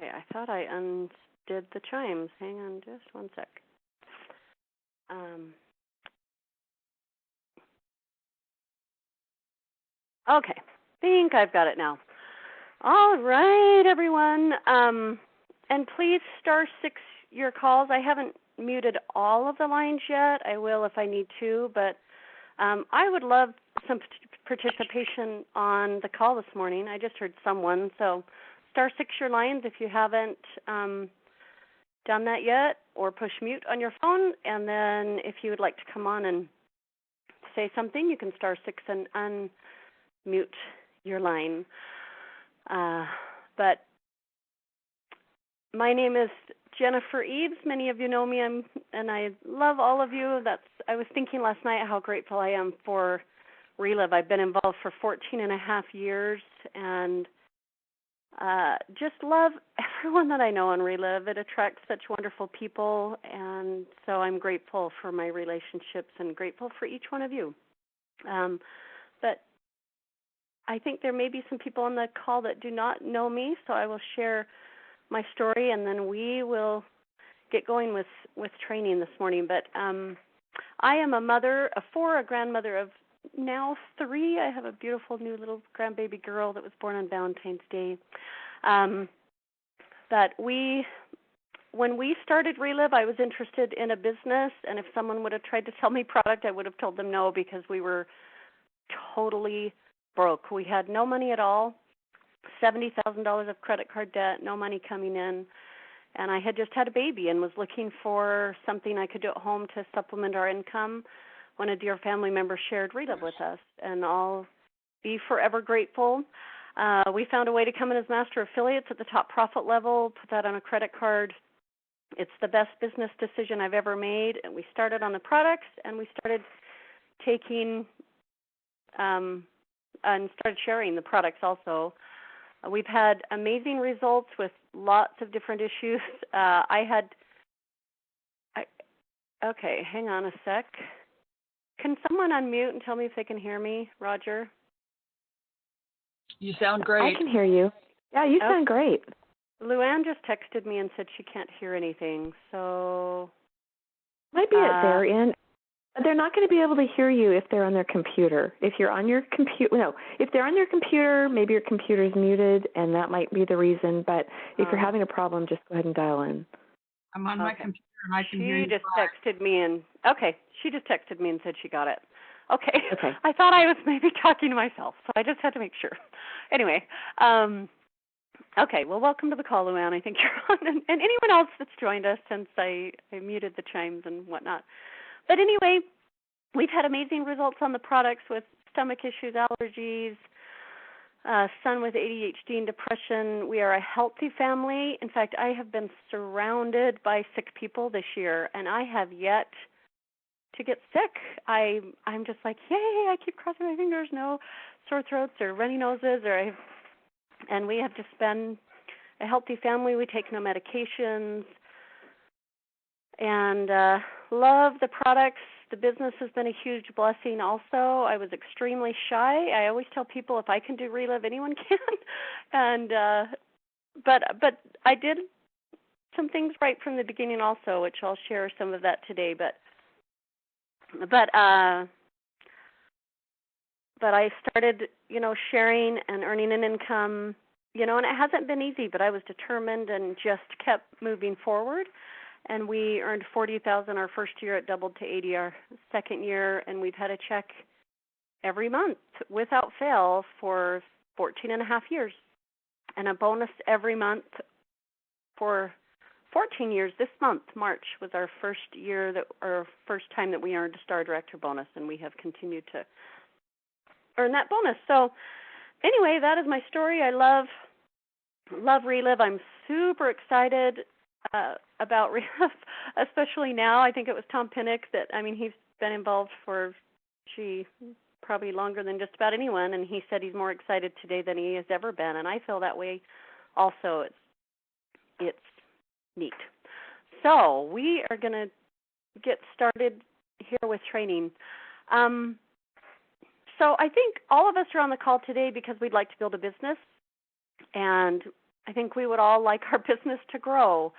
Okay, I thought I undid the chimes. Hang on just one sec. Okay, think I've got it now. All right, everyone. And please *6 your calls. I haven't muted all of the lines yet. I will if I need to, but I would love some participation on the call this morning. I just heard someone, so *6 your lines if you haven't done that yet, or push mute on your phone, and then if you would like to come on and say something, you can *6 and unmute your line. But my name is Jennifer Eaves. Many of you know me, and I love all of you. I was thinking last night how grateful I am for Relive. I've been involved for 14 and a half years, and just love everyone that I know on Relive. It attracts such wonderful people, and so I'm grateful for my relationships and grateful for each one of you. But I think there may be some people on the call that do not know me, so I will share my story, and then we will get going with training this morning. But I am a mother of 4, a grandmother of now 3. I have a beautiful new little grandbaby girl that was born on Valentine's Day. But when we started Relive, I was interested in a business, and if someone would have tried to sell me product, I would have told them no, because we were totally broke. We had no money at all, $70,000 of credit card debt, no money coming in, and I had just had a baby and was looking for something I could do at home to supplement our income when a dear family member shared Relive with us, and I'll be forever grateful. We found a way to come in as master affiliates at the top profit level, put that on a credit card. It's the best business decision I've ever made, and we started on the products, and we started taking and started sharing the products also. We've had amazing results with lots of different issues. Okay, hang on a sec. Can someone unmute and tell me if they can hear me, Roger? You sound great. I can hear you. Yeah, you sound great. Luann just texted me and said she can't hear anything, so... Might be at their end. They're not going to be able to hear you if they're on their computer. If you're on your computer, if they're on your computer, maybe your computer's muted, and that might be the reason. But if you're having a problem, just go ahead and dial in. I'm on my computer, and I can hear you. She just texted me and said she got it. Okay. I thought I was maybe talking to myself, so I just had to make sure. Anyway, okay, well, welcome to the call, Luann. I think you're on, and anyone else that's joined us since I muted the chimes and whatnot. But anyway, we've had amazing results on the products with stomach issues, allergies, son with ADHD and depression. We are a healthy family. In fact, I have been surrounded by sick people this year, and I have yet to get sick. I'm just like, yay, I keep crossing my fingers, no sore throats or runny noses, and we have just been a healthy family. We take no medications, and love the products. The business has been a huge blessing also. I was extremely shy. I always tell people if I can do Relive, anyone can. And but I did some things right from the beginning also, which I'll share some of that today. But I started, sharing and earning an income, and it hasn't been easy, but I was determined and just kept moving forward. And we earned $40,000 our first year. It doubled to $80,000 our second year, and we've had a check every month without fail for 14 and a half years, and a bonus every month for 14 years. This month, March, was our first time that we earned a Star Director bonus, and we have continued to earn that bonus. So anyway, that is my story. I love Relive. I'm super excited about Relive, especially now. I think it was Tom Pinnock he's been involved for, probably longer than just about anyone, and he said he's more excited today than he has ever been, and I feel that way also. It's neat. So we are going to get started here with training. So I think all of us are on the call today because we'd like to build a business, and I think we would all like our business to grow.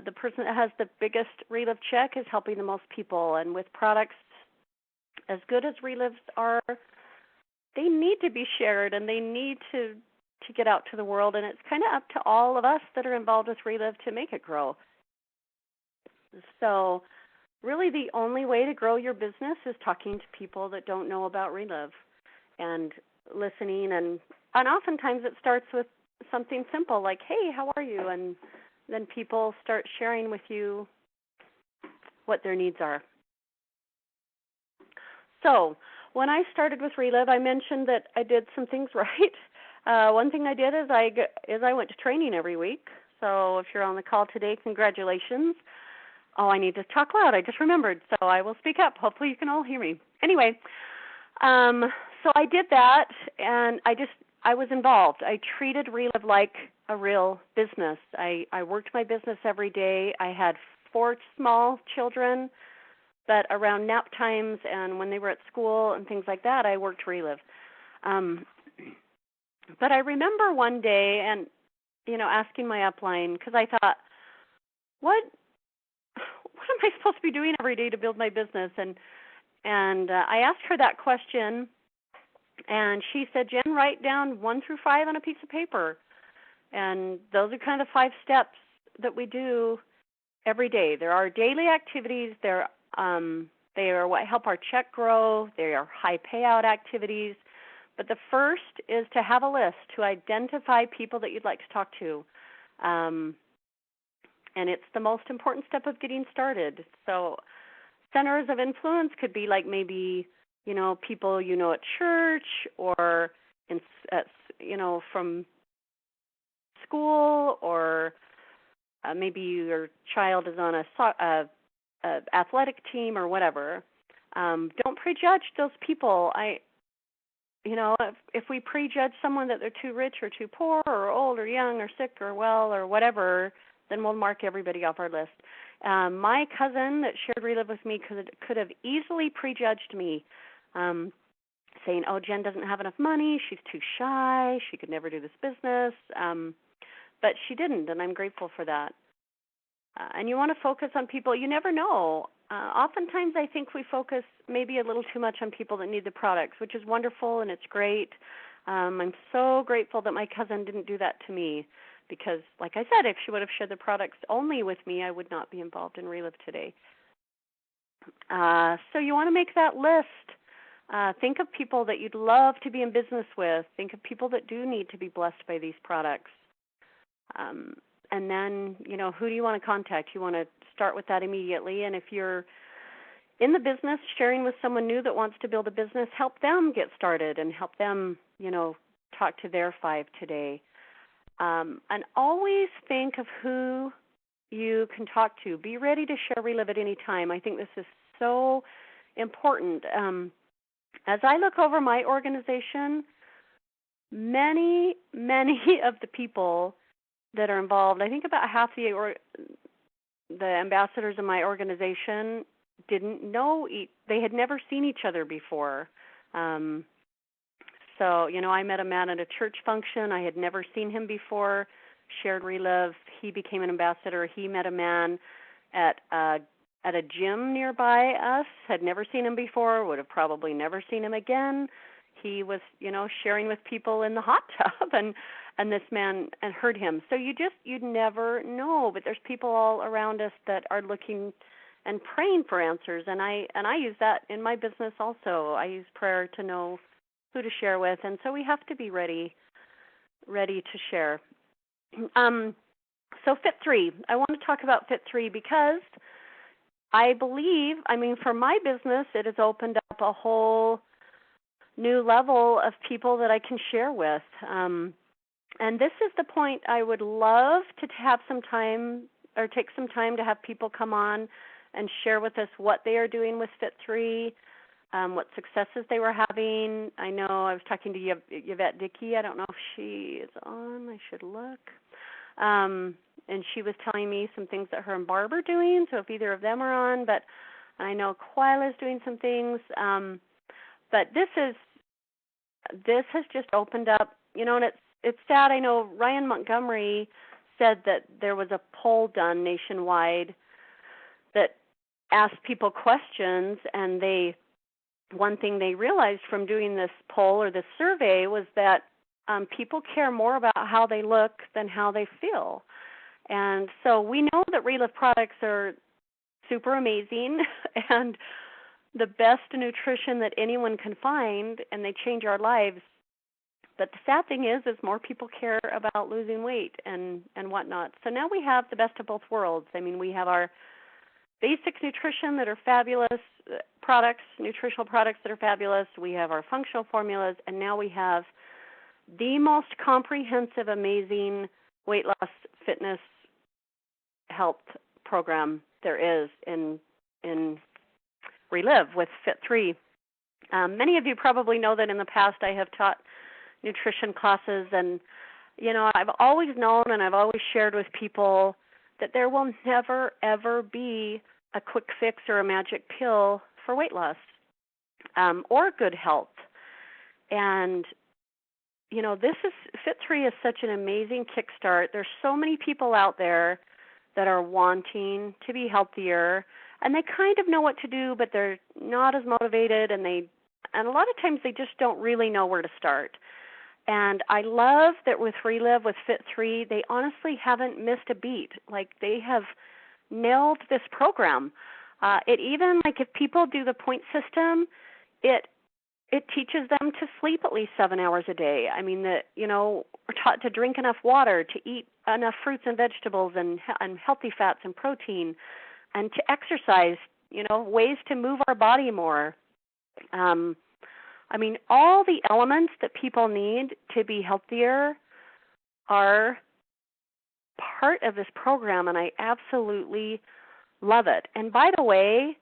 The person that has the biggest Relive check is helping the most people, and with products as good as Relives are, they need to be shared and they need to get out to the world, and it's kind of up to all of us that are involved with Relive to make it grow. So really the only way to grow your business is talking to people that don't know about Relive and listening, and oftentimes it starts with something simple like, hey, how are you? And then people start sharing with you what their needs are. So when I started with Relive, I mentioned that I did some things right. One thing I did is I went to training every week. So if you're on the call today, congratulations. Oh, I need to talk loud. I just remembered, so I will speak up. Hopefully you can all hear me. Anyway, so I did that, and I was involved. I treated Relive like a real business. I worked my business every day. I had 4 small children, but around nap times and when they were at school and things like that, I worked Relive. But I remember one day and, asking my upline, because I thought, what am I supposed to be doing every day to build my business? And I asked her that question, and she said, Jen, write down 1 through 5 on a piece of paper. And those are kind of 5 steps that we do every day. There are daily activities. They are what help our check grow. They are high payout activities. But the first is to have a list, to identify people that you'd like to talk to. And it's the most important step of getting started. So centers of influence could be like maybe, people at church or from school, or maybe your child is on a athletic team or whatever. Don't prejudge those people. If we prejudge someone that they're too rich or too poor or old or young or sick or well or whatever, then we'll mark everybody off our list. My cousin that shared Relive with me could have easily prejudged me, saying, oh, Jen doesn't have enough money, she's too shy, she could never do this business. But she didn't, and I'm grateful for that. And you want to focus on people. You never know. Oftentimes I think we focus maybe a little too much on people that need the products, which is wonderful and it's great. I'm so grateful that my cousin didn't do that to me, because, like I said, if she would have shared the products only with me, I would not be involved in Relive today. So you want to make that list. Think of people that you'd love to be in business with. Think of people that do need to be blessed by these products. And then, who do you want to contact? You want to start with that immediately. And if you're in the business sharing with someone new that wants to build a business, help them get started and help them, talk to their 5 today. And always think of who you can talk to. Be ready to share Relive at any time. I think this is so important. As I look over my organization, many of the people that are involved, I think about half the ambassadors in my organization didn't know, they had never seen each other before. So, I met a man at a church function. I had never seen him before, shared Relive. He became an ambassador. He met a man at a gym nearby us, had never seen him before, would have probably never seen him again. He was, sharing with people in the hot tub, and this man and heard him. So you'd never know, but there's people all around us that are looking and praying for answers, and I use that in my business also. I use prayer to know who to share with, and so we have to be ready to share. So Fit 3, I want to talk about Fit 3 because I believe, for my business, it has opened up a whole new level of people that I can share with. And this is the point I would love to have some time, or take some time to have people come on and share with us what they are doing with Fit 3, what successes they were having. I know I was talking to Yvette Dickey. I don't know if she is on. I should look. And she was telling me some things that her and Barb are doing, so if either of them are on. But I know Quila's doing some things. But this has just opened up, and it's sad. I know Ryan Montgomery said that there was a poll done nationwide that asked people questions, and one thing they realized from doing this poll or this survey was that people care more about how they look than how they feel. And so we know that Relive products are super amazing and the best nutrition that anyone can find, and they change our lives. But the sad thing is more people care about losing weight and whatnot. So now we have the best of both worlds. I mean, we have our basic nutrition that are fabulous products, nutritional products that are fabulous. We have our functional formulas, and now we have the most comprehensive, amazing weight loss, fitness, health program there is in Relive with Fit3. Many of you probably know that in the past I have taught nutrition classes, and I've always known and I've always shared with people that there will never ever be a quick fix or a magic pill for weight loss or good health. And Fit3 is such an amazing kickstart. There's so many people out there that are wanting to be healthier, and they kind of know what to do, but they're not as motivated, and a lot of times they just don't really know where to start. And I love that with Relive, with Fit3, they honestly haven't missed a beat. Like, they have nailed this program. It even, like, if people do the point system, it teaches them to sleep at least 7 hours a day. I mean, we're taught to drink enough water, to eat enough fruits and vegetables and healthy fats and protein, and to exercise, ways to move our body more. I mean, all the elements that people need to be healthier are part of this program, and I absolutely love it. And by the way,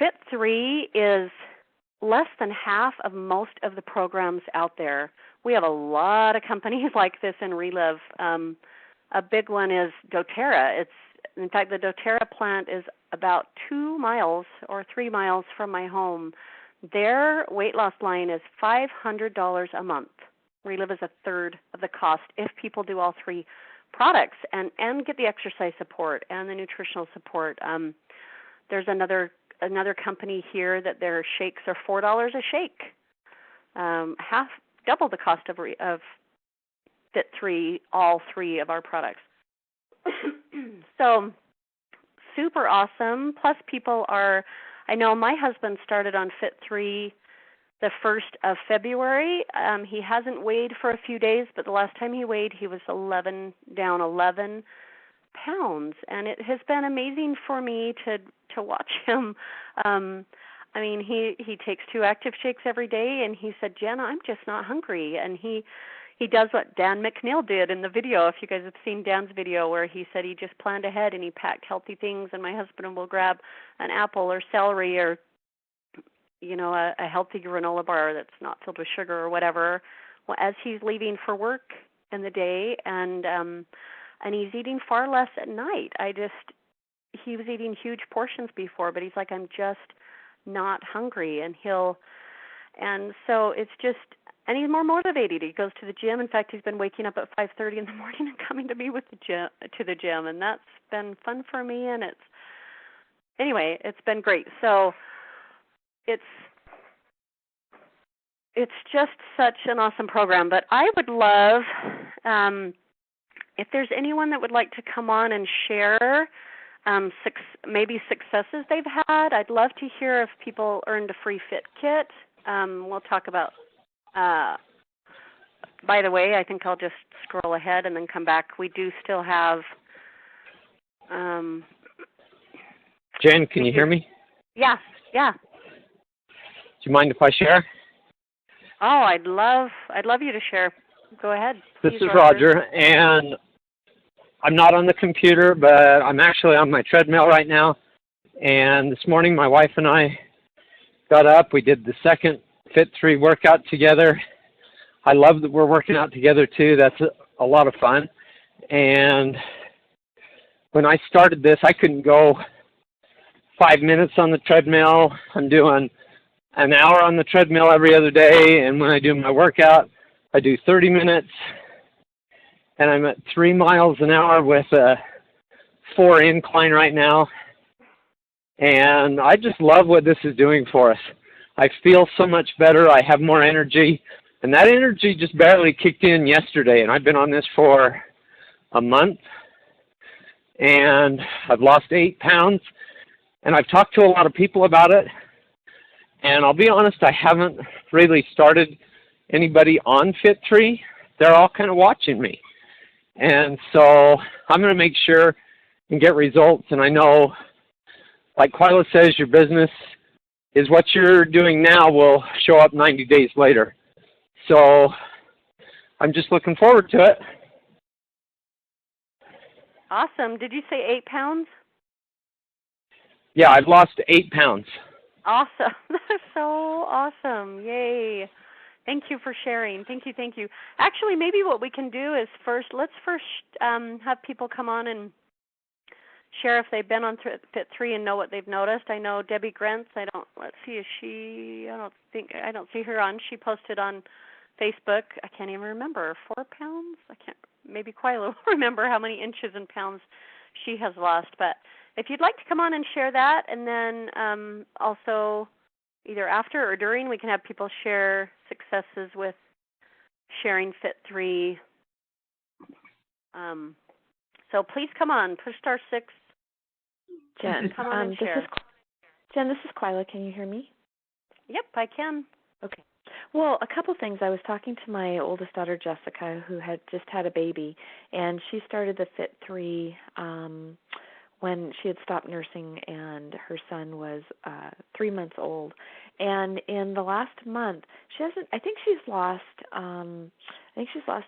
Fit3 is less than half of most of the programs out there. We have a lot of companies like this in Relive. A big one is doTERRA. In fact, the doTERRA plant is about 2 miles or 3 miles from my home. Their weight loss line is $500 a month. Relive is a third of the cost if people do all 3 products and get the exercise support and the nutritional support. There's another company here that their shakes are $4 a shake, double the cost of Fit3, all 3 of our products. So super awesome. Plus I know my husband started on Fit3 the 1st of February. He hasn't weighed for a few days, but the last time he weighed, he was down 11 pounds. And it has been amazing for me to watch him. I mean, he takes 2 active shakes every day, and he said, Jenna, I'm just not hungry. And he does what Dan McNeil did in the video, if you guys have seen Dan's video, where he said he just planned ahead and he packed healthy things, and my husband will grab an apple or celery or, a healthy granola bar that's not filled with sugar or whatever, as he's leaving for work in the day, and he's eating far less at night. He was eating huge portions before, but he's like, I'm just not hungry, and so it's just, and he's more motivated. He goes to the gym. In fact, he's been waking up at 5:30 in the morning and coming to me to the gym, and that's been fun for me. And it's been great. So it's just such an awesome program. But I would love if there's anyone that would like to come on and share maybe successes they've had. I'd love to hear if people earned a free fit kit. We'll talk about. By the way, I think I'll just scroll ahead and then come back. We do still have. Jen, can you hear me? Yeah. Do you mind if I share? Oh, I'd love you to share. Go ahead. This is Roger, and I'm not on the computer, but I'm actually on my treadmill right now. And this morning, my wife and I got up. We did the second Fit3 workout together. I love that we're working out together too. That's a lot of fun. And when I started this, I couldn't go 5 minutes on the treadmill. I'm doing an hour on the treadmill every other day, and when I do my workout, I do 30 minutes, and I'm at 3 miles an hour with a 4 incline right now, and I just love what this is doing for us. I feel so much better. I have more energy, and that energy just barely kicked in yesterday, and I've been on this for a month, and I've lost 8 pounds, and I've talked to a lot of people about it, and I'll be honest, I haven't really started anybody on Fit3. They're all kind of watching me, and so I'm going to make sure and get results, and I know, like Quila says, your business is what you're doing now will show up 90 days later. So I'm just looking forward to it. Awesome. Did you say 8 pounds? Yeah, I've lost 8 pounds. Awesome. That's so awesome. Yay. Thank you for sharing. Thank you, thank you. Actually, maybe what we can do is let's first have people come on and share if they've been on Fit3 and know what they've noticed. I know Debbie Grentz, I don't see her on. She posted on Facebook, I can't even remember, 4 pounds? Maybe Quila will remember how many inches and pounds she has lost. But if you'd like to come on and share that, and then also either after or during, we can have people share successes with sharing Fit3. So please come on, push *6. Jen, come on and share. This is Quila. Can you hear me? Yep, I can. Okay. Well, a couple things. I was talking to my oldest daughter, Jessica, who had just had a baby, and she started the Fit3 when she had stopped nursing, and her son was 3 months old. And in the last month, I think she's lost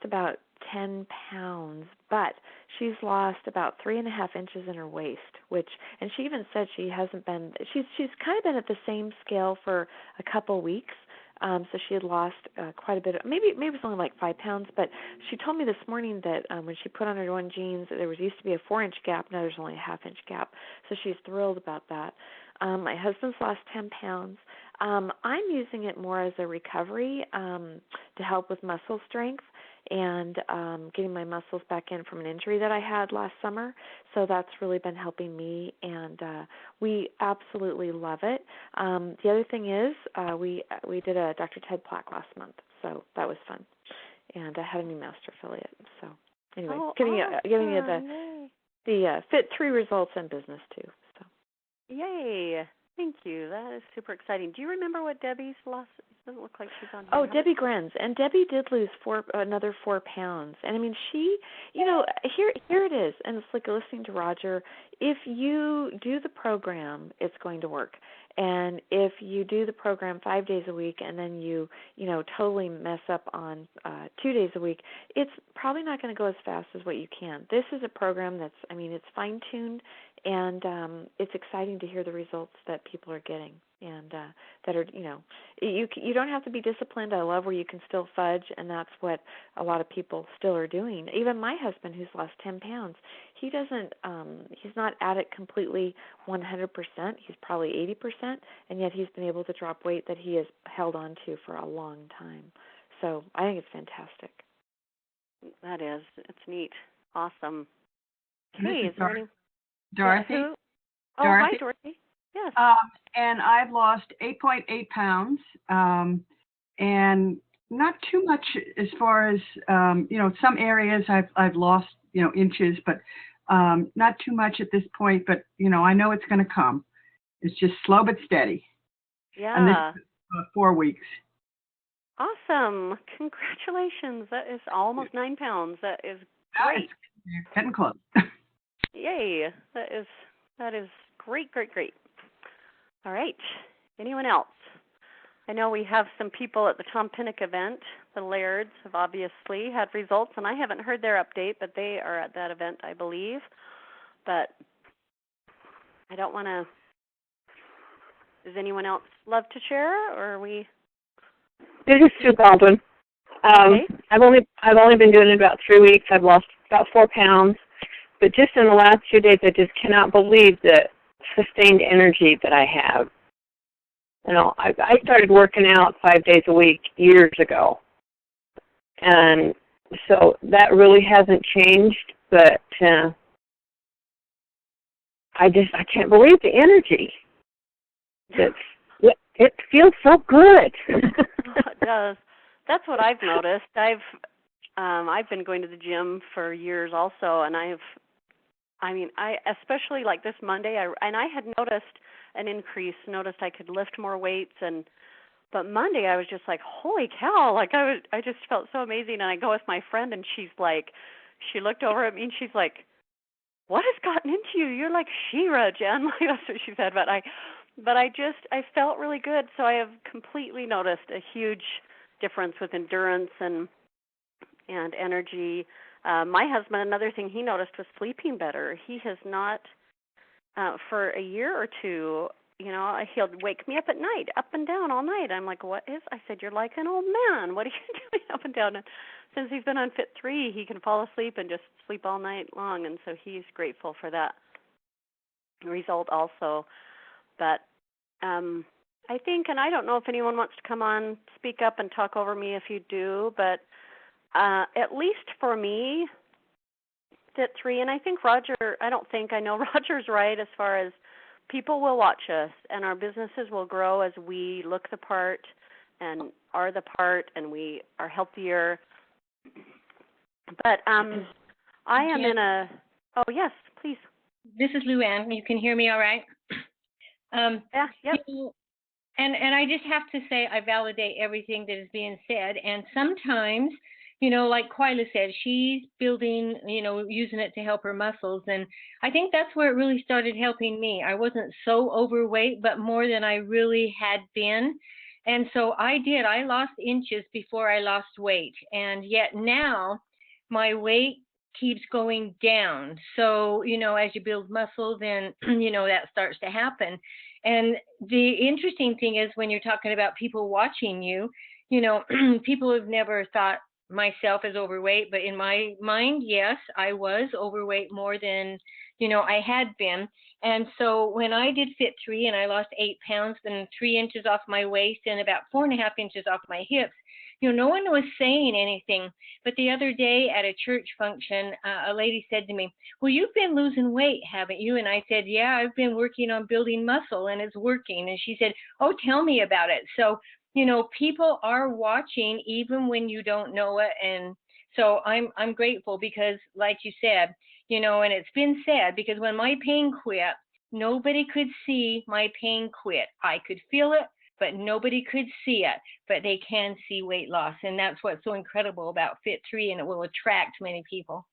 about 10 pounds, but she's lost about 3.5 inches in her waist, and she even said she's kind of been at the same scale for a couple weeks. So she had lost quite a bit. Maybe it was only like 5 pounds, but she told me this morning that when she put on her one jeans, there used to be a 4-inch gap. Now there's only a 1/2-inch gap. So she's thrilled about that. My husband's lost 10 pounds. I'm using it more as a recovery to help with muscle strength and getting my muscles back in from an injury that I had last summer. So that's really been helping me, and we absolutely love it. The other thing is we did a Dr. Ted Plaque last month, so that was fun. And I had a new master affiliate. So anyway, giving you the Fit3 results in business too. So. Yay. Thank you. That is super exciting. Do you remember what Debbie's lost? It doesn't look like she's on here. Oh, Debbie Grenz. And Debbie did lose another 4 pounds. And I mean, she, here it is. And it's like listening to Roger. If you do the program, it's going to work. And if you do the program 5 days a week and then you totally mess up on 2 days a week, it's probably not going to go as fast as what you can. This is a program it's fine-tuned, and it's exciting to hear the results that people are getting, and that are, you don't have to be disciplined. I love where you can still fudge, and that's what a lot of people still are doing. Even my husband, who's lost 10 pounds, he doesn't, he's not at it completely 100%. He's probably 80%, and yet he's been able to drop weight that he has held on to for a long time. So I think it's fantastic. That is. It's neat. Awesome. Hey, is there any... Dorothy? Yeah, Dorothy? Hi, Dorothy. Yes. And I've lost 8.8 pounds, and not too much as far as, some areas I've lost, inches, but not too much at this point, but, I know it's going to come. It's just slow but steady. Yeah. And this is 4 weeks. Awesome. Congratulations. That is almost 9 pounds. That is great. You're getting close. Yay. That is great, great, great. All right. Anyone else? I know we have some people at the Tom Pinnock event. The Lairds have obviously had results, and I haven't heard their update, but they are at that event, I believe. But I don't want to... Does anyone else love to share, or are we... This is Sue Baldwin. Okay. I've only been doing it about 3 weeks. I've lost about 4 pounds, but just in the last 2 days, I just cannot believe the sustained energy that I have. I started working out 5 days a week years ago. And so that really hasn't changed, but I can't believe the energy. It feels so good. It does. That's what I've noticed. I've been going to the gym for years also, and I especially like this Monday, I had noticed an increase, noticed I could lift more weights, but Monday I was just like, holy cow, like I just felt so amazing. And I go with my friend, and she looked over at me and she's like, what has gotten into you? You're like She-Ra, Jen. Like, that's what she said. But I felt really good. So I have completely noticed a huge difference with endurance and energy. My husband, another thing he noticed was sleeping better. He has not, for a year or two, he'll wake me up at night, up and down all night. I'm like, what is? I said, you're like an old man. What are you doing up and down? And since he's been on Fit 3, he can fall asleep and just sleep all night long, and so he's grateful for that result also. But I think, and I don't know if anyone wants to come on, speak up and talk over me if you do, but at least for me, Fit 3, and I think I know Roger's right as far as people will watch us and our businesses will grow as we look the part and are the part and we are healthier. But I am Jan, in a, oh yes, please. This is Luann. You can hear me all right? Yeah, yep. And I just have to say I validate everything that is being said. And sometimes, like Quila said, she's building, using it to help her muscles. And I think that's where it really started helping me. I wasn't so overweight, but more than I really had been. And so I lost inches before I lost weight. And yet now my weight keeps going down. So, as you build muscle, then, that starts to happen. And the interesting thing is when you're talking about people watching you, people have never thought myself as overweight, but in my mind, yes, I was overweight more than, I had been. And so when I did Fit 3 and I lost 8 pounds and 3 inches off my waist and about 4.5 inches off my hips, no one was saying anything. But the other day at a church function, a lady said to me, well, you've been losing weight, haven't you? And I said, yeah, I've been working on building muscle and it's working. And she said, oh, tell me about it. So, people are watching even when you don't know it. And so I'm grateful because like you said, and it's been said, because when my pain quit, nobody could see my pain quit. I could feel it, but nobody could see it, but they can see weight loss. And that's what's so incredible about Fit 3, and it will attract many people.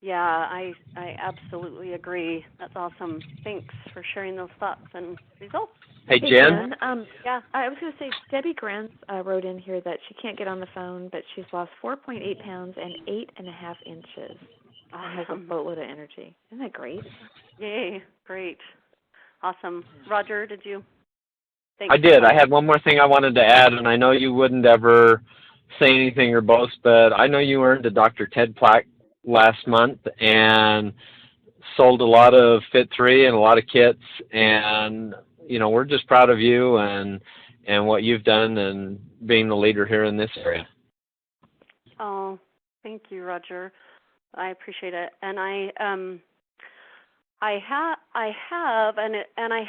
Yeah, I absolutely agree. That's awesome. Thanks for sharing those thoughts and results. Hey, Jen? Yeah. I was going to say, Debbie Grants wrote in here that she can't get on the phone, but she's lost 4.8 pounds and 8.5 inches. And has a boatload of energy. Isn't that great? Yay, great. Awesome. Roger, did you? Thanks. I did. I had one more thing I wanted to add, and I know you wouldn't ever say anything or boast, but I know you earned a Dr. Ted plaque last month and sold a lot of Fit 3 and a lot of kits, and we're just proud of you and what you've done and being the leader here in this area. Oh, thank you, Roger. I appreciate it. And I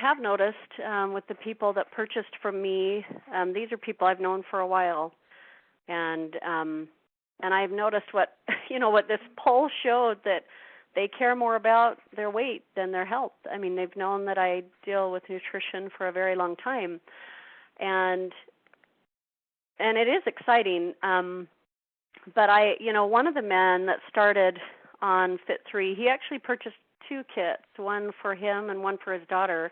have noticed with the people that purchased from me, these are people I've known for a while, and I've noticed what this poll showed, that they care more about their weight than their health. I mean, they've known that I deal with nutrition for a very long time, and it is exciting. But one of the men that started on Fit 3, he actually purchased 2 kits, one for him and one for his daughter.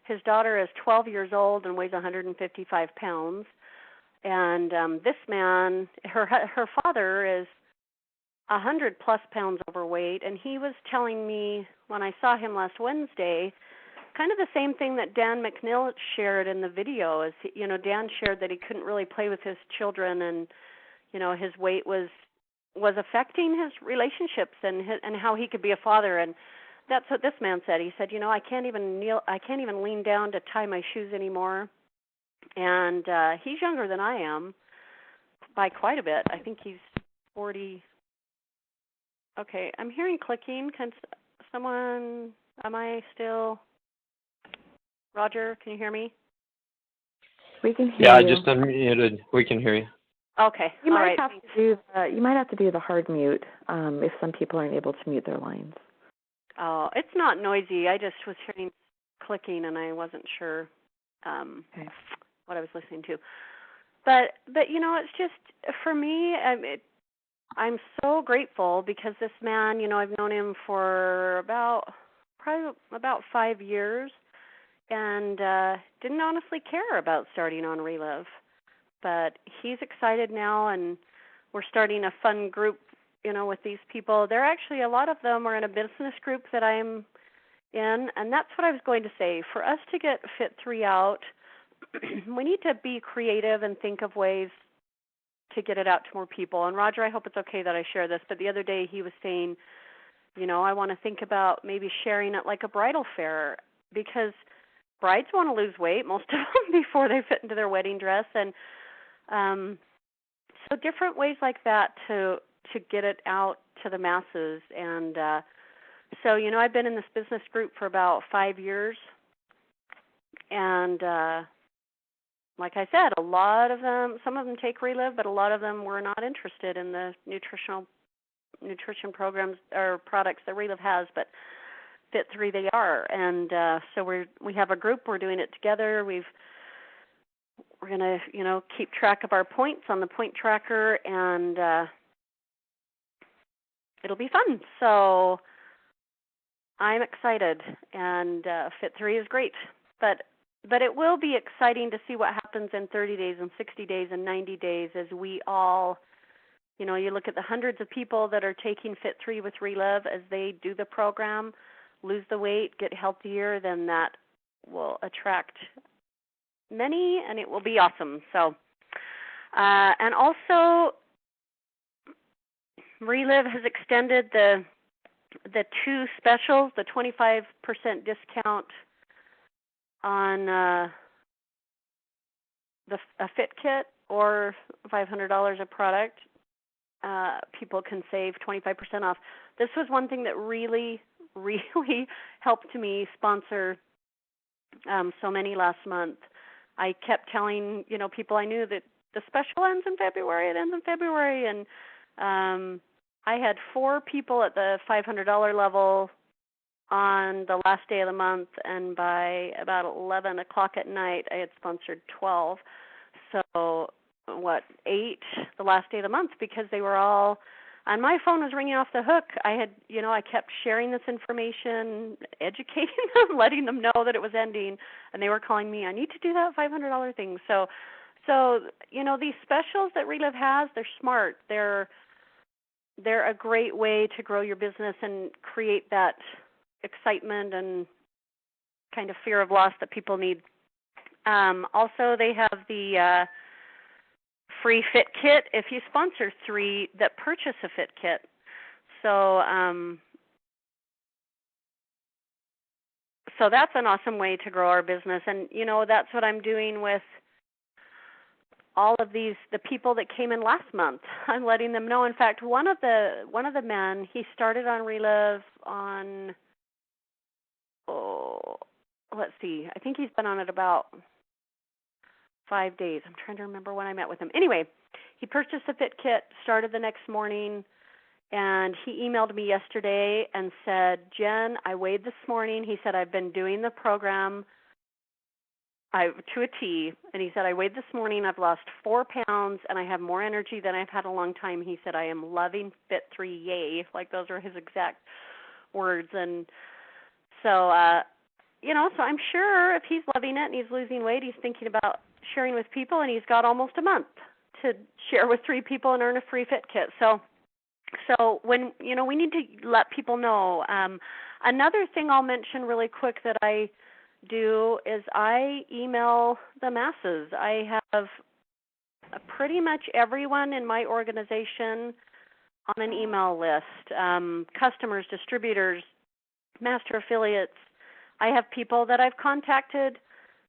His daughter is 12 years old and weighs 155 pounds. And this man, her father is 100-plus pounds overweight, and he was telling me when I saw him last Wednesday kind of the same thing that Dan McNeil shared in the video. Is Dan shared that he couldn't really play with his children, and his weight was affecting his relationships and how he could be a father. And that's what this man said. He said, I can't even lean down to tie my shoes anymore. And he's younger than I am by quite a bit. I think he's 40. Okay, I'm hearing clicking. Can someone, am I still, Roger, can you hear me? We can hear Yeah, I you. just unmuted. We can hear you. Okay, You all might right. have to do you might have to do the hard mute if some people aren't able to mute their lines. Oh, it's not noisy. I just was hearing clicking and I wasn't sure Okay. what I was listening to. But you know, it's just for me. I'm so grateful because this man, you know, I've known him for probably about 5 years, and didn't honestly care about starting on Relive. But he's excited now, and we're starting a fun group, you know, with these people. They're actually, a lot of them are in a business group that I'm in, and that's what I was going to say. For us to get Fit3 out, we need to be creative and think of ways to get it out to more people. And Roger, I hope it's okay that I share this, but the other day he was saying, you know, I want to think about maybe sharing it like a bridal fair, because brides want to lose weight, most of them, before they fit into their wedding dress. And so different ways like that to get it out to the masses. And so, you know, I've been in this business group for about 5 years, and like I said, a lot of them, some of them take Relive, but a lot of them were not interested in the nutrition programs or products that Relive has, but Fit3 they are. And so we have a group, we're doing it together. We're going to, you know, keep track of our points on the point tracker, and it'll be fun. So I'm excited, and Fit3 is great. But it will be exciting to see what happens in 30 days and 60 days and 90 days as we all, you know, you look at the hundreds of people that are taking Fit3 with Relive as they do the program, lose the weight, get healthier, then that will attract many, and it will be awesome. So, and also, Relive has extended the 2 specials, the 25% discount on a fit kit or $500 a product. People can save 25% off. This was one thing that really, really helped me sponsor so many last month. I kept telling, you know, people I knew that the special ends in February. It ends in February, and I had 4 people at the $500 level on the last day of the month, and by about 11 o'clock at night, I had sponsored 12. So, 8 the last day of the month, because they were all, and my phone was ringing off the hook. I kept sharing this information, educating them, letting them know that it was ending, and they were calling me, I need to do that $500 thing. So, you know, these specials that Relive has, they're smart. They're a great way to grow your business and create that excitement and kind of fear of loss that people need. Also, they have the free fit kit if you sponsor 3 that purchase a fit kit. So, so that's an awesome way to grow our business. And, you know, that's what I'm doing with all of the people that came in last month. I'm letting them know. In fact, one of the men, he started on Relive on, let's see, I think he's been on it about 5 days. I'm trying to remember when I met with him. Anyway, he purchased a fit kit, started the next morning, and he emailed me yesterday and said, Jen, I weighed this morning. He said, I've been doing the program to a T, and he said, I weighed this morning, I've lost 4 pounds, and I have more energy than I've had in a long time. He said, I am loving Fit3, yay. Like, those are his exact words. And so, you know, so I'm sure if he's loving it and he's losing weight, he's thinking about sharing with people, and he's got almost a month to share with 3 people and earn a free fit kit. So when, you know, we need to let people know. Another thing I'll mention really quick that I do is I email the masses. I have pretty much everyone in my organization on an email list, customers, distributors, master affiliates. I have people that I've contacted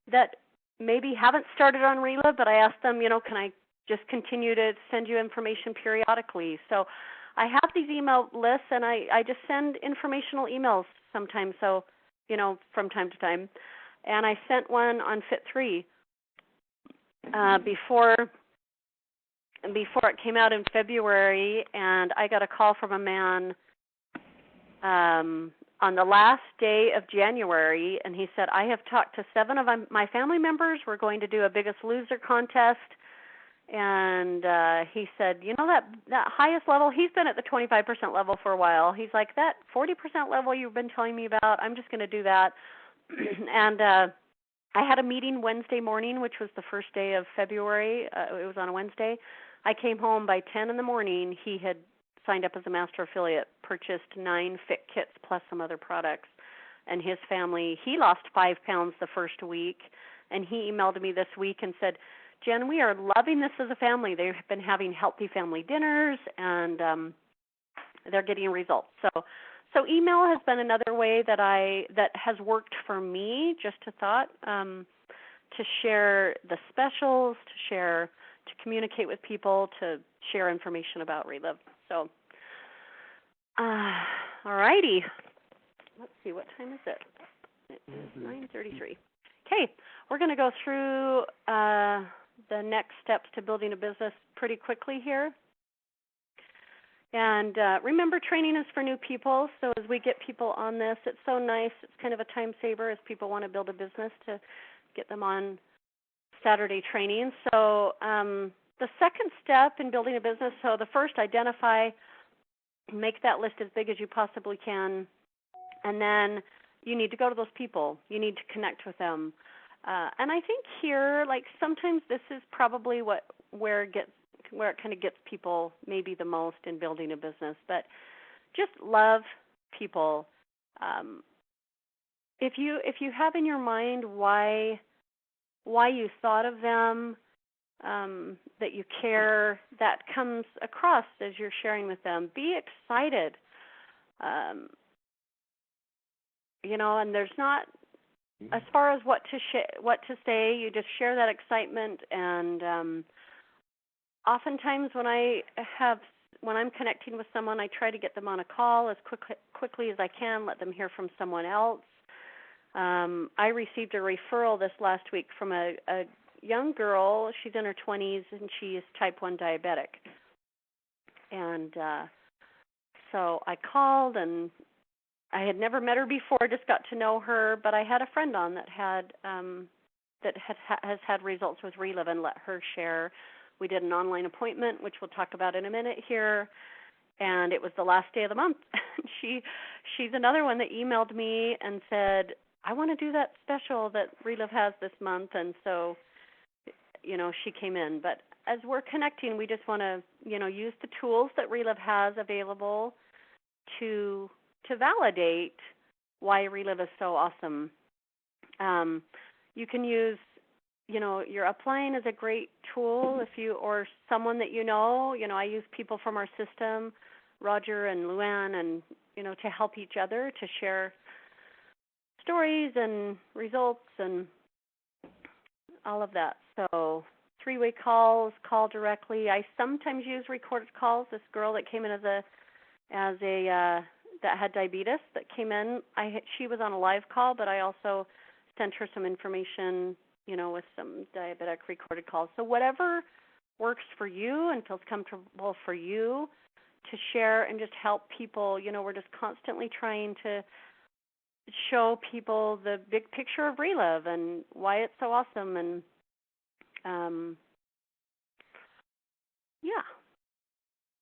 that maybe haven't started on Relive, but I asked them, can I just continue to send you information periodically? So I have these email lists, and I just send informational emails sometimes, so, from time to time. And I sent one on Fit3 before it came out in February, and I got a call from a man on the last day of January, and he said, I have talked to 7 of my family members. We're going to do a Biggest Loser contest. And he said, that highest level, he's been at the 25% level for a while. He's like, that 40% level you've been telling me about, I'm just going to do that. And I had a meeting Wednesday morning, which was the first day of February. It was on a Wednesday. I came home by 10 in the morning. He had signed up as a master affiliate, purchased 9 fit kits plus some other products. And his family, he lost 5 pounds the first week. And he emailed me this week and said, Jen, we are loving this as a family. They've been having healthy family dinners, and they're getting results. So email has been another way that has worked for me. Just a thought, to share the specials, to communicate with people, to share information about Relive. So, all righty. Let's see, what time is it? It is 9:33. Okay, we're going to go through the next steps to building a business pretty quickly here. And remember, training is for new people, so as we get people on this, it's so nice. It's kind of a time saver as people want to build a business to get them on Saturday training. So the second step in building a business, so the first, identify, make that list as big as you possibly can, and then you need to go to those people. You need to connect with them. And I think here, sometimes this is probably where it kind of gets people maybe the most in building a business. But just love people. If you have in your mind why you thought of them, that you care, that comes across as you're sharing with them. Be excited. And there's not, as far as what to say, you just share that excitement. And oftentimes when I'm connecting with someone, I try to get them on a call as quickly as I can, let them hear from someone else. I received a referral this last week from a young girl. She's in her 20s, and she is type 1 diabetic. And so I called, and I had never met her before, just got to know her, but I had a friend on that has had results with Relive and let her share. We did an online appointment, which we'll talk about in a minute here, and it was the last day of the month. She's another one that emailed me and said, I want to do that special that Relive has this month, and so, she came in. But as we're connecting, we just want to, use the tools that Relive has available to validate why Relive is so awesome. You can use, your upline is a great tool or someone that I use people from our system, Roger and Luann, and, to help each other, to share stories and results and all of that. So 3-way calls, call directly. I sometimes use recorded calls. This girl that came in that had diabetes that came in, she was on a live call, but I also sent her some information, with some diabetic recorded calls. So whatever works for you and feels comfortable for you to share and just help people. We're just constantly trying to show people the big picture of Relive and why it's so awesome. And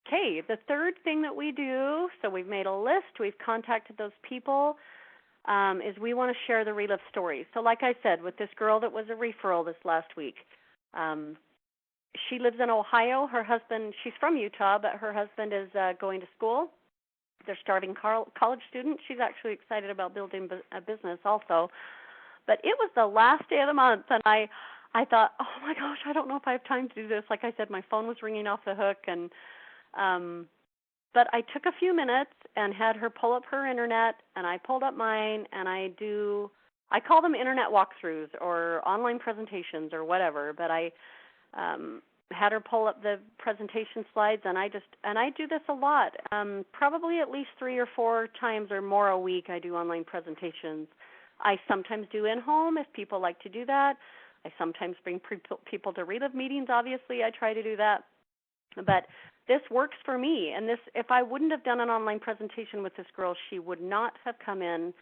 Okay, the third thing that we do, so we've made a list, we've contacted those people, is we want to share the Relive story. So like I said, with this girl that was a referral this last week, she lives in Ohio. Her husband, she's from Utah, but her husband is going to school. They're starting college students. She's actually excited about building a business also. But it was the last day of the month, and I thought, oh my gosh, I don't know if I have time to do this. Like I said, my phone was ringing off the hook, and but I took a few minutes and had her pull up her internet, and I pulled up mine, and I do I call them internet walkthroughs or online presentations or whatever, but I had her pull up the presentation slides, and I do this a lot. Probably at least 3 or 4 times or more a week I do online presentations. I sometimes do in-home if people like to do that. I sometimes bring people to Relive meetings. Obviously, I try to do that. But this works for me. And this, if I wouldn't have done an online presentation with this girl, she would not have come in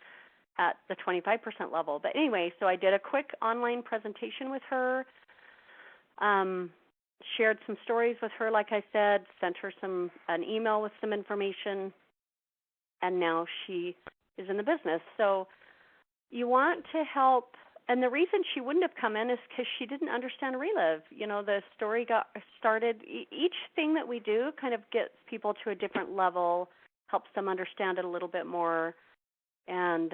at the 25% level. But anyway, so I did a quick online presentation with her, shared some stories with her, like I said, sent her an email with some information, and now she is in the business. So you want to help, and the reason she wouldn't have come in is because she didn't understand Relive. You know, the story got started. Each thing that we do kind of gets people to a different level, helps them understand it a little bit more, and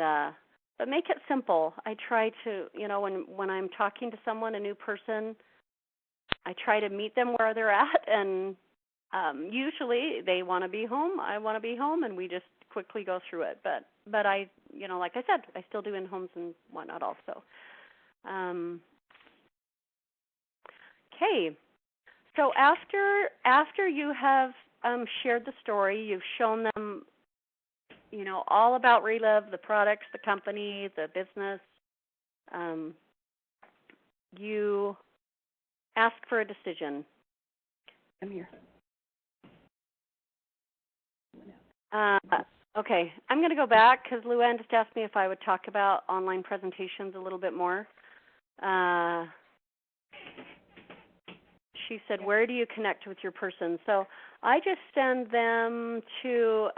but make it simple. I try to, you know, when I'm talking to someone, a new person, I try to meet them where they're at, and usually they want to be home, I want to be home, and we just quickly go through it. But I, you know, like I said, I still do in-homes and whatnot also. Okay, so after you have shared the story, you've shown them, you know, all about Relive, the products, the company, the business, you ask for a decision. I'm here. Okay, I'm going to go back because Luann just asked me if I would talk about online presentations a little bit more. She said, where do you connect with your person? So I just send them to,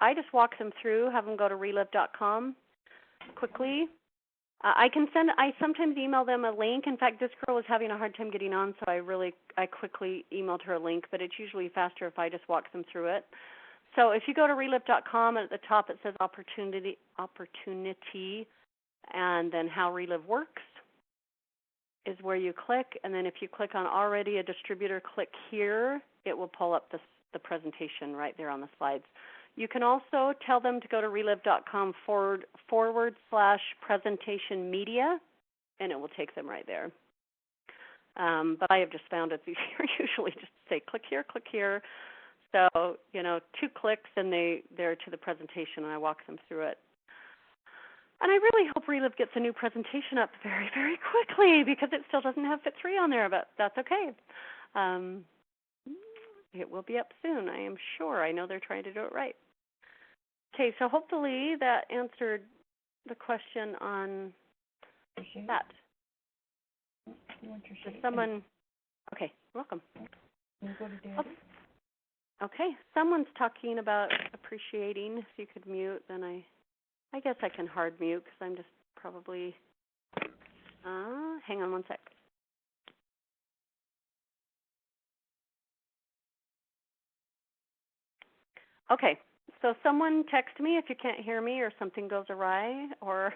I just walk them through, have them go to relive.com quickly. I sometimes email them a link. In fact, this girl was having a hard time getting on, so I quickly emailed her a link, but it's usually faster if I just walk them through it. So if you go to relive.com, at the top it says opportunity, and then how Relive works is where you click. And then if you click on already a distributor, click here, it will pull up the presentation right there on the slides. You can also tell them to go to relive.com /presentation media, and it will take them right there. But I have just found it's easier usually just to say click here. So, you know, 2 clicks and they're to the presentation, and I walk them through it. And I really hope Relive gets a new presentation up very, very quickly because it still doesn't have Fit3 on there, but that's okay. It will be up soon, I am sure. I know they're trying to do it right. Okay, so hopefully that answered the question on that. Does someone, okay, welcome. Okay, someone's talking about appreciating. If you could mute, then I guess I can hard mute because I'm just probably, hang on one sec. Okay, so someone text me if you can't hear me or something goes awry, or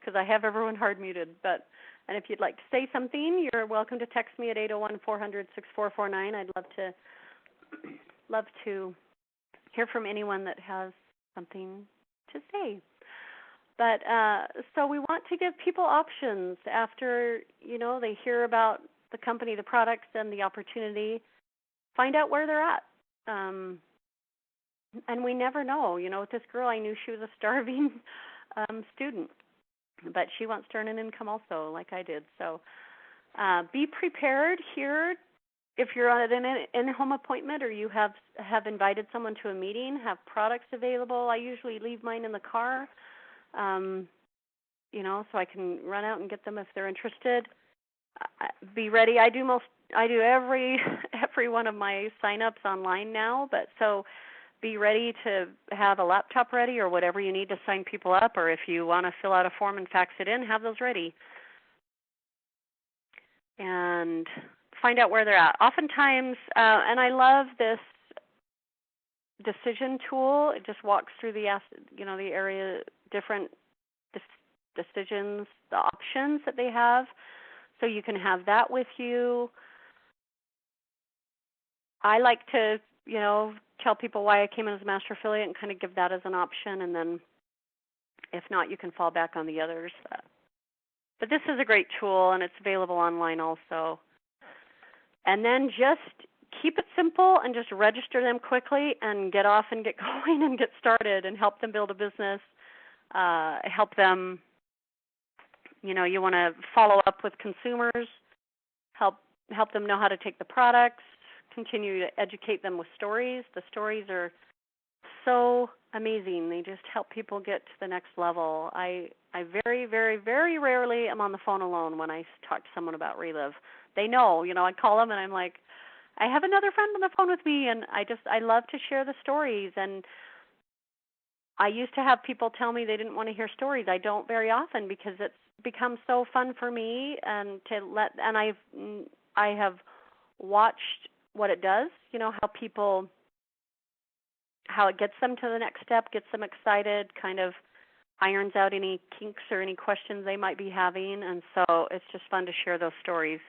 because I have everyone hard muted. And if you'd like to say something, you're welcome to text me at 801-400-6449. I'd love to hear from anyone that has something to say. But so we want to give people options after, you know, they hear about the company, the products, and the opportunity. Find out where they're at. And we never know. You know, with this girl, I knew she was a starving student, but she wants to earn an income also, like I did. So be prepared here. If you're at an in-home appointment or you have invited someone to a meeting, have products available. I usually leave mine in the car, you know, so I can run out and get them if they're interested. Be ready. I do every one of my sign-ups online now, but so be ready to have a laptop ready or whatever you need to sign people up, or if you want to fill out a form and fax it in, have those ready. And find out where they're at. Oftentimes, and I love this decision tool. It just walks through the area, different decisions, the options that they have, so you can have that with you. I like to, tell people why I came in as a master affiliate and kind of give that as an option, and then If not, you can fall back on the others. But this is a great tool, and it's available online also. And then just keep it simple and just register them quickly and get off and get going and get started and help them build a business. Help them, you want to follow up with consumers, help them know how to take the products, continue to educate them with stories. The stories are so amazing. They just help people get to the next level. I very, very, very rarely am on the phone alone when I talk to someone about Relive. They know, I call them and I'm like, I have another friend on the phone with me, and I love to share the stories. And I used to have people tell me they didn't want to hear stories. I don't very often because it's become so fun for me, and I have watched what it does, how it gets them to the next step, gets them excited, kind of irons out any kinks or any questions they might be having, and so it's just fun to share those stories.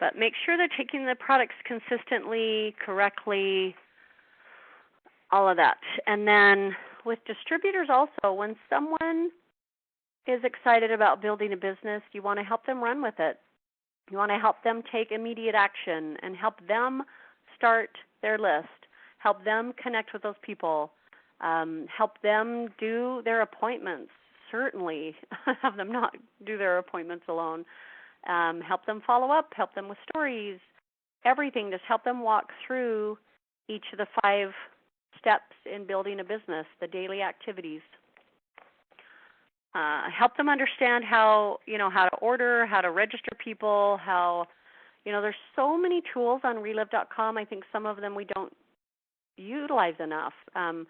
But make sure they're taking the products consistently, correctly, all of that. And then with distributors also, when someone is excited about building a business, you want to help them run with it. You want to help them take immediate action and help them start their list, help them connect with those people, help them do their appointments. Certainly have them not do their appointments alone. Help them follow up, help them with stories, everything. Just help them walk through each of the 5 steps in building a business, the daily activities. Help them understand how to order, how to register people, there's so many tools on relive.com. I think some of them we don't utilize enough. As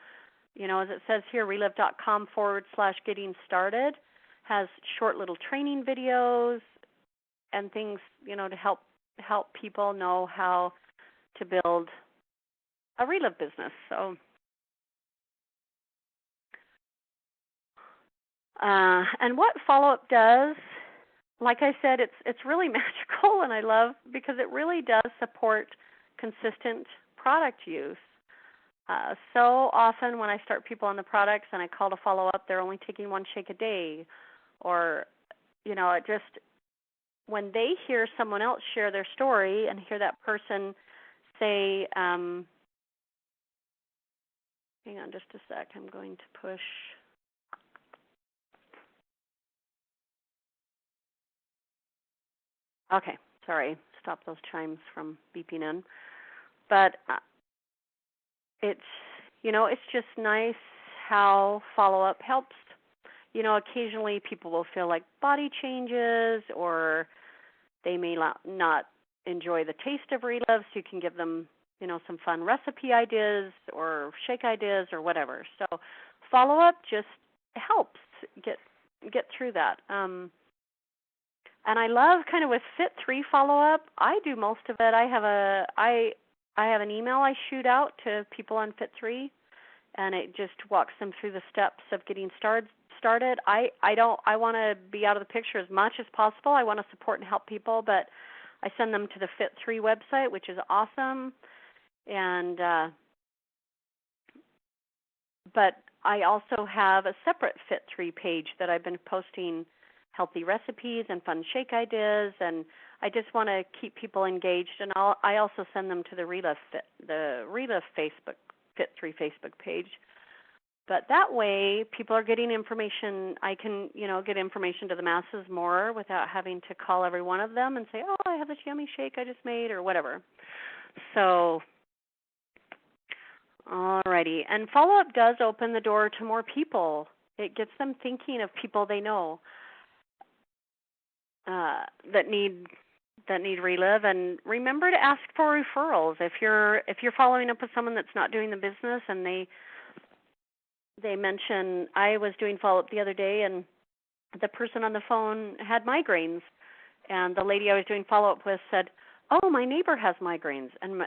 it says here, relive.com/getting started has short little training videos and things, to help people know how to build a Relive business. So, and what follow-up does, like I said, it's really magical, and I love because it really does support consistent product use. So often when I start people on the products and I call to follow up, they're only taking 1 shake a day, or it just, when they hear someone else share their story and hear that person say, hang on just a sec, I'm going to push. Okay, sorry, stop those chimes from beeping in. But it's just nice how follow-up helps. Occasionally people will feel like body changes, or they may not enjoy the taste of Relive, so you can give them, some fun recipe ideas or shake ideas or whatever. So follow-up just helps get through that. And I love kind of with Fit3 follow-up. I do most of it. I have an email I shoot out to people on Fit3, and it just walks them through the steps of getting started. I want to be out of the picture as much as possible. I want to support and help people, but I send them to the Fit3 website, which is awesome. And but I also have a separate Fit3 page that I've been posting healthy recipes and fun shake ideas, and I just want to keep people engaged. And I also send them to the Relive Facebook Fit3 Facebook page. But that way, people are getting information. I can, get information to the masses more without having to call every one of them and say, oh, I have this yummy shake I just made, or whatever. So, alrighty. And follow-up does open the door to more people. It gets them thinking of people they know that need Relive. And remember to ask for referrals. If you're following up with someone that's not doing the business and they mention, I was doing follow-up the other day, and the person on the phone had migraines, and the lady I was doing follow-up with said, oh, my neighbor has migraines, and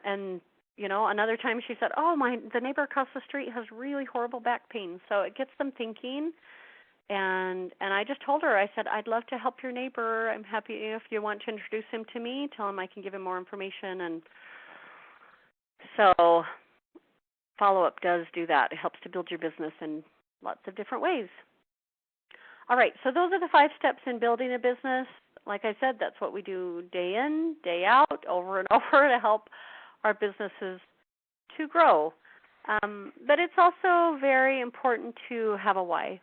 another time she said, oh, the neighbor across the street has really horrible back pain. So it gets them thinking, and I just told her, I said, I'd love to help your neighbor. I'm happy if you want to introduce him to me, tell him I can give him more information. And so follow-up does do that. It helps to build your business in lots of different ways. All right, so those are the 5 steps in building a business. Like I said, that's what we do day in, day out, over and over to help our businesses to grow. But it's also very important to have a why,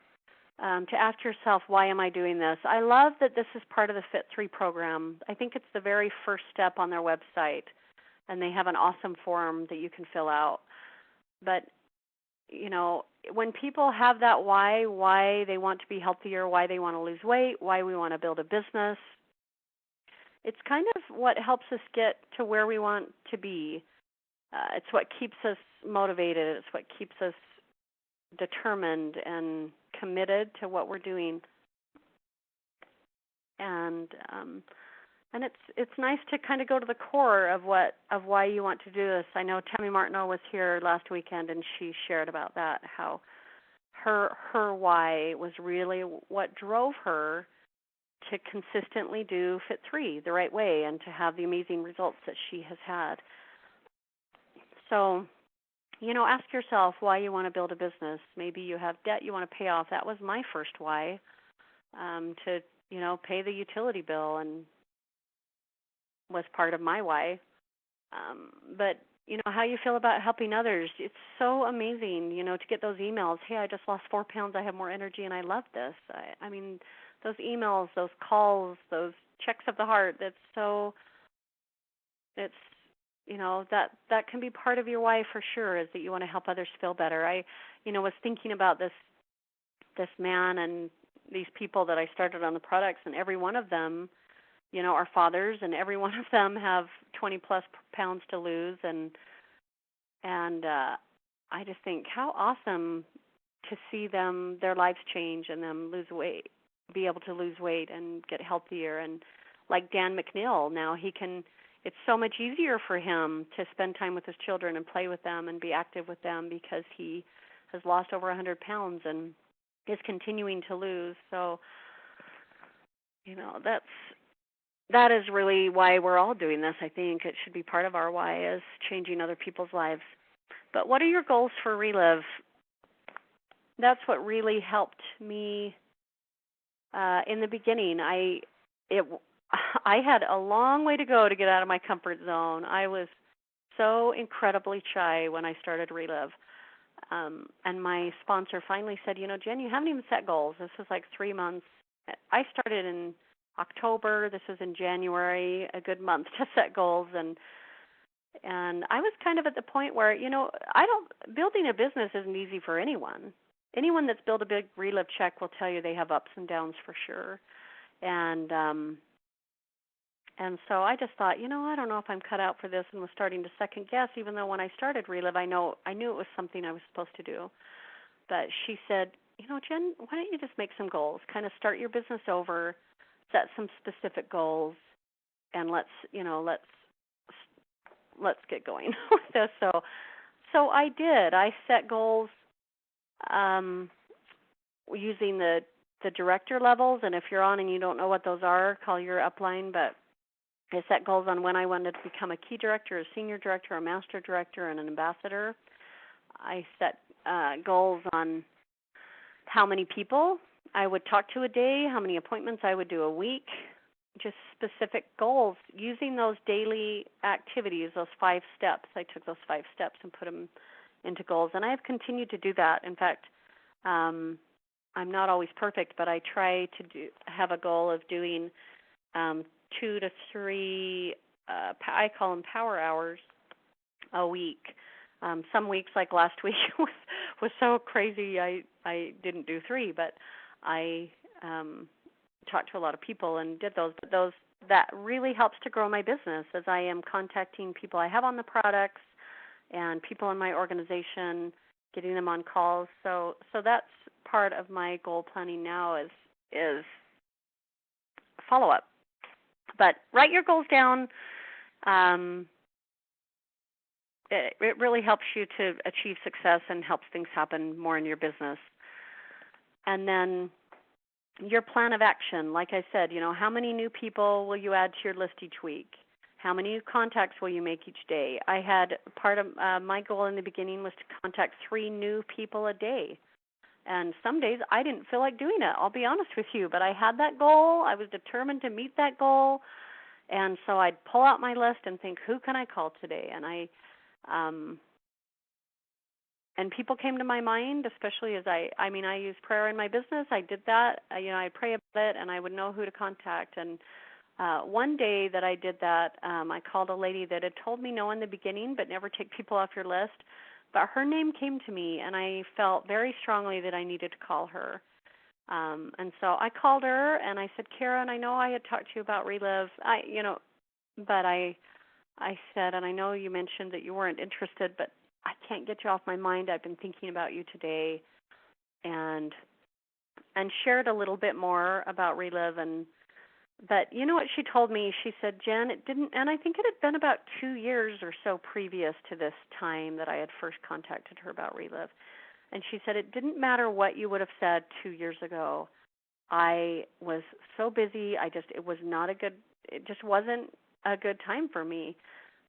to ask yourself, why am I doing this? I love that this is part of the Fit 3 program. I think it's the very first step on their website, and they have an awesome form that you can fill out. But, you know, when people have that why they want to be healthier, why they want to lose weight, why we want to build a business, it's kind of what helps us get to where we want to be. It's what keeps us motivated. It's what keeps us determined and committed to what we're doing. And it's nice to kind of go to the core of why you want to do this. I know Tammy Martineau was here last weekend, and she shared about that, how her why was really what drove her to consistently do Fit 3 the right way and to have the amazing results that she has had. So, you know, ask yourself why you want to build a business. Maybe you have debt you want to pay off. That was my first why, to, you know, pay the utility bill, and was part of my why. But, you know, how you feel about helping others, it's so amazing, you know, to get those emails. Hey, I just lost 4 pounds. I have more energy, and I love this. I mean, those emails, those calls, those checks of the heart, it's, you know, that can be part of your why for sure, is that you want to help others feel better. I, you know, was thinking about this man and these people that I started on the products, and every one of them, you know, are fathers, and every one of them have 20 plus pounds to lose, and I just think how awesome to see them, their lives change, and them lose weight, be able to lose weight and get healthier. And like Dan McNeil, now it's so much easier for him to spend time with his children and play with them and be active with them, because he has lost over 100 pounds and is continuing to lose. So, you know, that is really why we're all doing this. I think it should be part of our why, is changing other people's lives. But what are your goals for Relive? That's what really helped me in the beginning. I had a long way to go to get out of my comfort zone. I was so incredibly shy when I started Relive. And my sponsor finally said, you know, Jen, you haven't even set goals. This was like 3 months. I started in October. This was in January, a good month to set goals. And I was kind of at the point where, you know, building a business isn't easy for anyone. Anyone that's built a big Relive check will tell you they have ups and downs for sure. And so I just thought, you know, I don't know if I'm cut out for this, and was starting to second guess, even though when I started Relive, I knew it was something I was supposed to do. But she said, you know, Jen, why don't you just make some goals? Kind of start your business over, set some specific goals, and let's get going with this. So I did. I set goals using the director levels, and if you're on and you don't know what those are, call your upline. But I set goals on when I wanted to become a key director, a senior director, a master director, and an ambassador. I set goals on how many people I would talk to a day, how many appointments I would do a week, just specific goals. Using those daily activities, those 5 steps, I took those 5 steps and put them into goals. And I have continued to do that. In fact, I'm not always perfect, but I try to have a goal of doing 2 to 3, I call them power hours a week. Some weeks, like last week, was so crazy I didn't do 3, but I talked to a lot of people and did those. But that really helps to grow my business, as I am contacting people I have on the products and people in my organization, getting them on calls. So that's part of my goal planning now is follow-up. But write your goals down. It really helps you to achieve success and helps things happen more in your business. And then your plan of action, like I said, you know, how many new people will you add to your list each week? How many new contacts will you make each day? I had part of my goal in the beginning was to contact 3 new people a day. And some days I didn't feel like doing it, I'll be honest with you, but I had that goal. I was determined to meet that goal. And so I'd pull out my list and think, who can I call today? And and people came to my mind, especially as I use prayer in my business. I did that. I'd pray about it, and I would know who to contact. And one day that I did that, I called a lady that had told me no in the beginning, but never take people off your list. But her name came to me, and I felt very strongly that I needed to call her. And so I called her, and I said, Karen, I know I had talked to you about Relive, but I said, and I know you mentioned that you weren't interested, but I can't get you off my mind. I've been thinking about you today, and shared a little bit more about Relive. But you know what she told me? She said, Jen, it didn't, and I think it had been about 2 years or so previous to this time that I had first contacted her about Relive. And she said, it didn't matter what you would have said 2 years ago. I was so busy. It just wasn't a good time for me.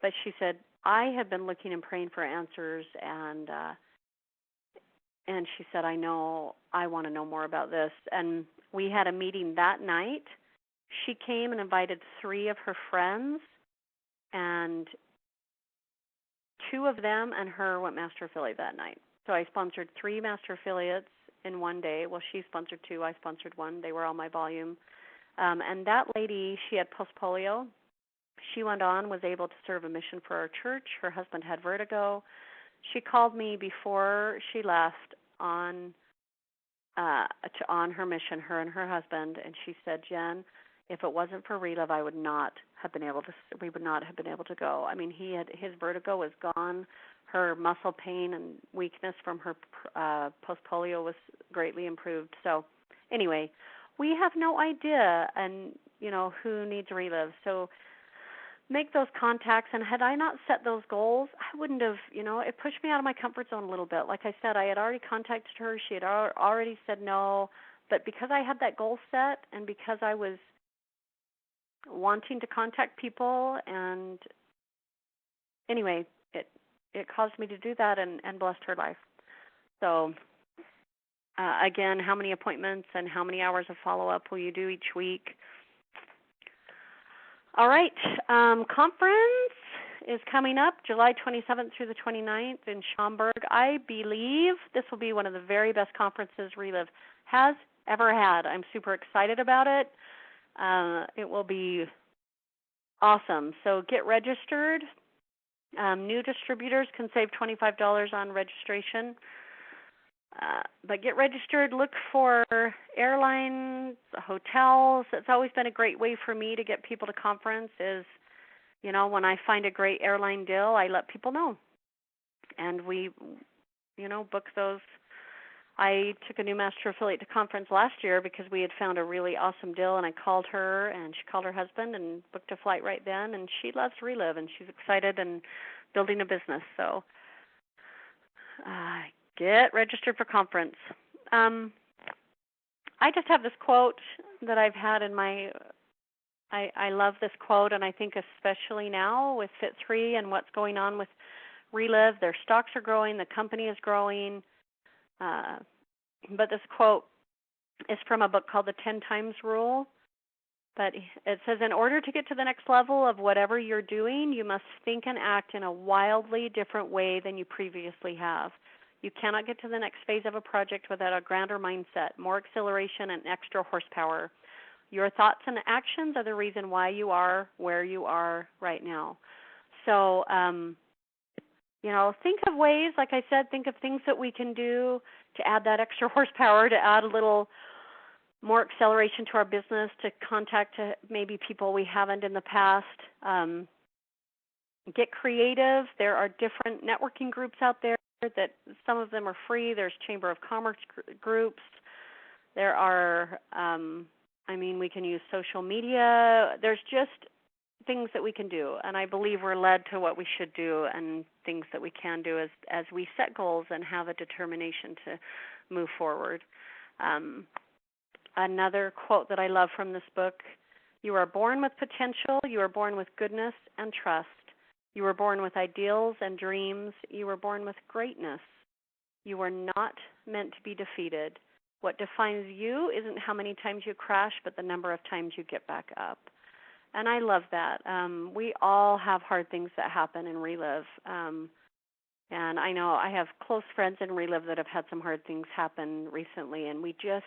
But she said, I have been looking and praying for answers, and she said, I know, I want to know more about this. And we had a meeting that night. She came and invited 3 of her friends, and 2 of them and her went master affiliate that night. So I sponsored 3 master affiliates in one day. Well, she sponsored 2, I sponsored 1. They were all my volume. And that lady, she had post-polio. She went on, was able to serve a mission for our church. Her husband had vertigo. She called me before she left on her mission, her and her husband, and she said, Jen, if it wasn't for Relive, we would not have been able to go. I mean, his vertigo was gone. Her muscle pain and weakness from her post-polio was greatly improved. So anyway, we have no idea, and who needs Relive. So make those contacts, and had I not set those goals, I wouldn't have, it pushed me out of my comfort zone a little bit. Like I said, I had already contacted her. She had already said no, but because I had that goal set and because I was wanting to contact people, and anyway, it caused me to do that and blessed her life. So again, how many appointments and how many hours of follow-up will you do each week? All right, conference is coming up July 27th through the 29th in Schaumburg. I believe this will be one of the very best conferences Relive has ever had. I'm super excited about it. It will be awesome. So get registered. New distributors can save $25 on registration. But get registered, look for airlines, hotels. It's always been a great way for me to get people to conference is, when I find a great airline deal, I let people know. And we, book those. I took a new master affiliate to conference last year because we had found a really awesome deal, and I called her, and she called her husband and booked a flight right then, and she loves Relive, and she's excited and building a business. So get registered for conference. I just have this quote that I've had in my, I love this quote, and I think especially now with Fit3 and what's going on with Relive, their stocks are growing, the company is growing. But this quote is from a book called The 10 Times Rule. But it says, in order to get to the next level of whatever you're doing, you must think and act in a wildly different way than you previously have. You cannot get to the next phase of a project without a grander mindset, more acceleration, and extra horsepower. Your thoughts and actions are the reason why you are where you are right now. So, think of ways, like I said, think of things that we can do to add that extra horsepower, to add a little more acceleration to our business, to contact maybe people we haven't in the past. Get creative. There are different networking groups out there that some of them are free. There's Chamber of Commerce groups. There are, we can use social media. There's just things that we can do, and I believe we're led to what we should do and things that we can do as we set goals and have a determination to move forward. Another quote that I love from this book, you are born with potential, you are born with goodness and trust. You were born with ideals and dreams. You were born with greatness. You are not meant to be defeated. What defines you isn't how many times you crash, but the number of times you get back up. And I love that. We all have hard things that happen in Relive. And I know I have close friends in Relive that have had some hard things happen recently, and we just,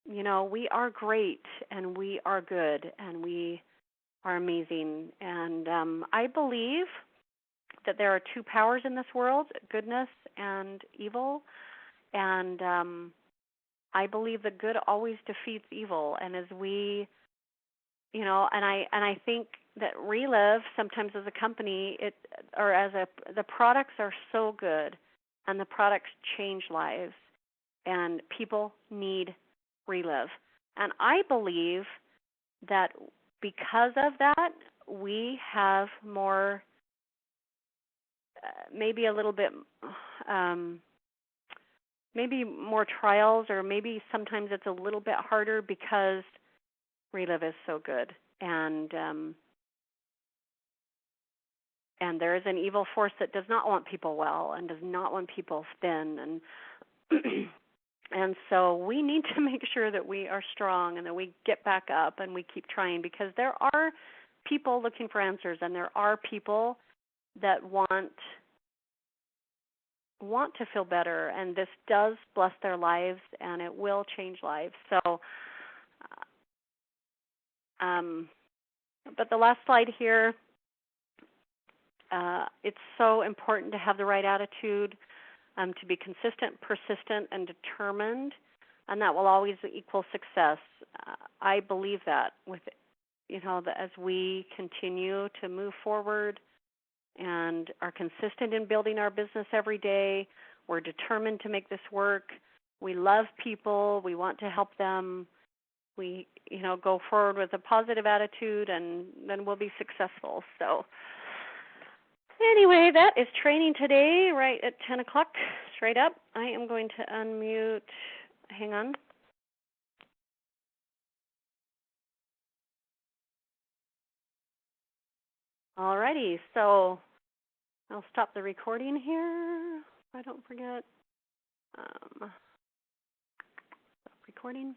we are great, and we are good, and we are amazing. And I believe that there are two powers in this world, goodness and evil. And I believe that good always defeats evil. And as we, and I think that Relive sometimes as a company, the products are so good, and the products change lives, and people need Relive. And I believe that because of that, we have more, maybe a little bit, maybe more trials, or maybe sometimes it's a little bit harder because Relive is so good. And there is an evil force that does not want people well and does not want people thin. And so we need to make sure that we are strong and that we get back up and we keep trying, because there are people looking for answers, and there are people that want to feel better, and this does bless their lives, and it will change lives. So, but the last slide here, it's so important to have the right attitude, to be consistent, persistent, and determined, and that will always equal success. I believe that that as we continue to move forward and are consistent in building our business every day, we're determined to make this work. We love people. We want to help them. We, go forward with a positive attitude, and then we'll be successful. So anyway, that is training today, right at 10 o'clock, straight up. I am going to unmute. Hang on. All righty, so I'll stop the recording here if I don't forget. Stop recording.